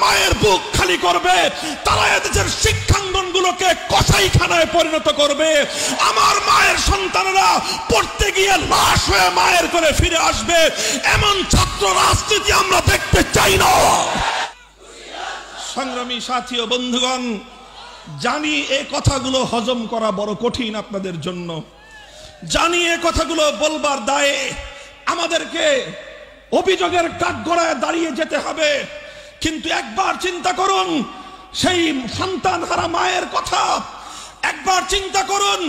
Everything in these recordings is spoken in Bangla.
মায়ের বুক খালি করবে, তারা এদেশের শিক্ষাঙ্গনগুলোকে কসাইখানায় পরিণত করবে। আমার মায়ের সন্তানেরা পড়তে গিয়ে লাশ হয়ে মায়ের করে ফিরে আসবে। এমন ছাত্র রাজনীতি আমরা দেখতে চাই না। সংগ্রামী সাথী ও বন্ধুগণ, জানি এই কথাগুলো হজম করা বড় কঠিন আপনাদের জন্য, জানি এই কথাগুলো বলবার দায়ে আমাদেরকে অভিযোগের কাঠগড়ায় দাঁড়িয়ে যেতে হবে। কিন্তু একবার চিন্তা করুন সেই সন্তান হারা মায়ের কথা, একবার চিন্তা করুন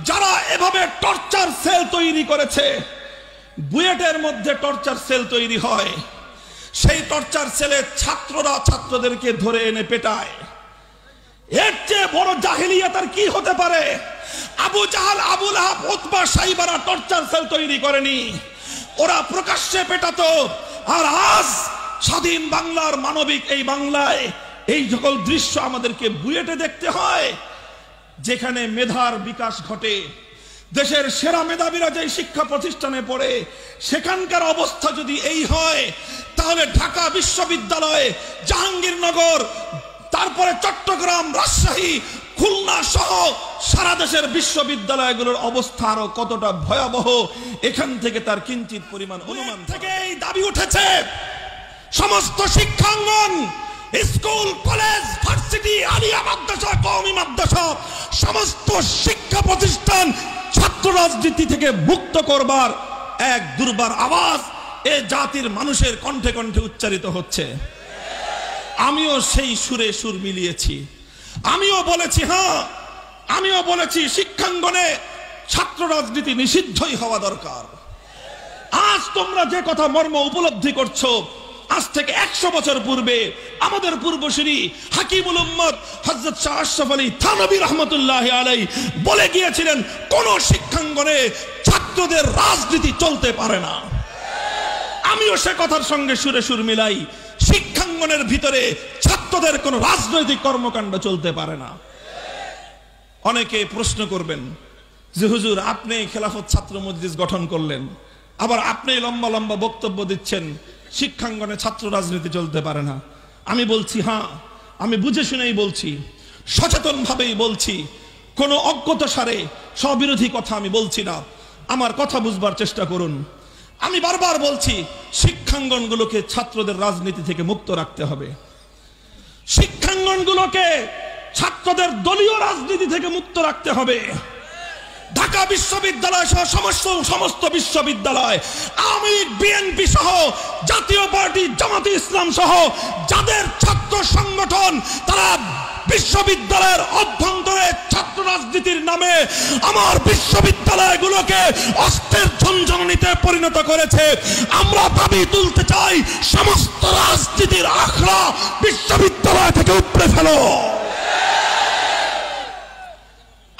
যারা এভাবে টর্চার সেল তৈরি করেছে। বুয়েটের মধ্যে টর্চার সেল তৈরি হয়, সেই টর্চার সেলে ছাত্ররা ছাত্রদেরকে ধরে এনে পেটায়। এর চেয়ে বড় জাহিলিয়াত আর কি হতে পারে? Abu Jahl, Abu Lahab, Utba, সাইবারা টর্চার সেল তৈরি করেনি, ওরা প্রকাশ্যে পেটাতো। আর আজ স্বাধীন বাংলার মানবিক এই বাংলায় এই সকল দৃশ্য আমাদেরকে বুয়েটে দেখতে হয়, যেখানে মেধার বিকাশ ঘটে। দেশের সেরা মেধাবীরা যে শিক্ষা প্রতিষ্ঠানে পড়ে, সেখানকার অবস্থা যদি এই হয়, তাহলে ঢাকা বিশ্ববিদ্যালয়, জাহাঙ্গীরনগর, তারপরে চট্টগ্রাম, রাজশাহী, খুলনা সহ সারা দেশের বিশ্ববিদ্যালয়গুলোর অবস্থা আরো কতটা ভয়াবহ, এখান থেকে তার কিঞ্চিত পরিমাণ অনুমান থেকে এই দাবি উঠেছে সমস্ত শিক্ষাঙ্গন, স্কুল, কলেজ, ভার্সিটি, আলিয়া মাদ্রাসা, কওমি মাদ্রাসা, সমস্ত শিক্ষা প্রতিষ্ঠান ছাত্র রাজনীতি থেকে মুক্ত করবার এক দুর্বার আওয়াজ এ জাতির মানুষের কণ্ঠে কণ্ঠে উচ্চারিত হচ্ছে। আমিও সেই সুরে সুর মিলিয়েছি, আমিও বলেছি, হ্যাঁ আমিও বলেছি শিক্ষাঙ্গনে ছাত্র রাজনীতি নিষিদ্ধই হওয়া দরকার। আজ তোমরা যে কথা মর্ম উপলব্ধি করছো, আজ থেকে 100 বছর পূর্বে আমাদের পূর্বসূরি হাকিমুল উম্মত হযরত শাহ আশরাফ আলী থানভী রাহমাতুল্লাহি আলাইহি বলে গিয়েছিলেন, কোন শিক্ষাঙ্গনে ছাত্রদের রাজনীতি চলতে পারে না। আমিও সে কথার সঙ্গে সুরে সুর মিলাই, শিক্ষাঙ্গনের ভিতরে ছাত্রদের কোন রাজনৈতিক কর্মকাণ্ড চলতে পারে না। অনেকে প্রশ্ন করবেন যে হুজুর, আপনি খেলাফত ছাত্র মজলিস গঠন করলেন, আবার আপনি লম্বা লম্বা বক্তব্য দিচ্ছেন শিক্ষাঙ্গনে ছাত্র রাজনীতি চলতে পারে না। আমি বলছি, হ্যাঁ আমি বুঝে শুনেই বলছি, সচেতন ভাবেই বলছি, কোনো অজ্ঞতাসারে স্ববিরোধী কথা আমি বলছি না। আমার কথা বুঝবার চেষ্টা করুন। আমি বারবার বলছি শিক্ষাঙ্গনগুলোকে ছাত্রদের রাজনীতি থেকে মুক্ত রাখতে হবে, শিক্ষাঙ্গনগুলোকে ছাত্রদের দলীয় রাজনীতি থেকে মুক্ত রাখতে হবে। ঢাকা বিশ্ববিদ্যালয় সহ সমস্ত বিশ্ববিদ্যালয়, আওয়ামী লীগ, বিএনপি সহ জাতীয় পার্টি, জামাতে ইসলাম সহ যাদের ছাত্র সংগঠন, তারা বিশ্ববিদ্যালয়ের অভ্যন্তরে ছাত্র রাজনীতির নামে আমার বিশ্ববিদ্যালয়গুলোকে অস্ত্রের ঝনঝনানিতে পরিণত করেছে। আমরা দাবি তুলতে চাই, সমস্ত রাজনীতির আখড়া বিশ্ববিদ্যালয় থেকে উপড়ে ফেলো।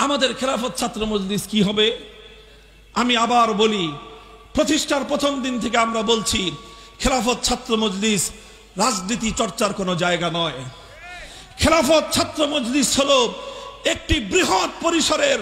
আমাদের খেলাফত ছাত্র মজলিস কি হবে? আমি আবার বলি, প্রতিষ্ঠার প্রথম দিন থেকে আমরা বলছি খেলাফত ছাত্র মজলিস রাজনীতি চর্চার কোনো জায়গা নয়। খেলাফত ছাত্র মজলিস হলো একটি বৃহৎ পরিসরের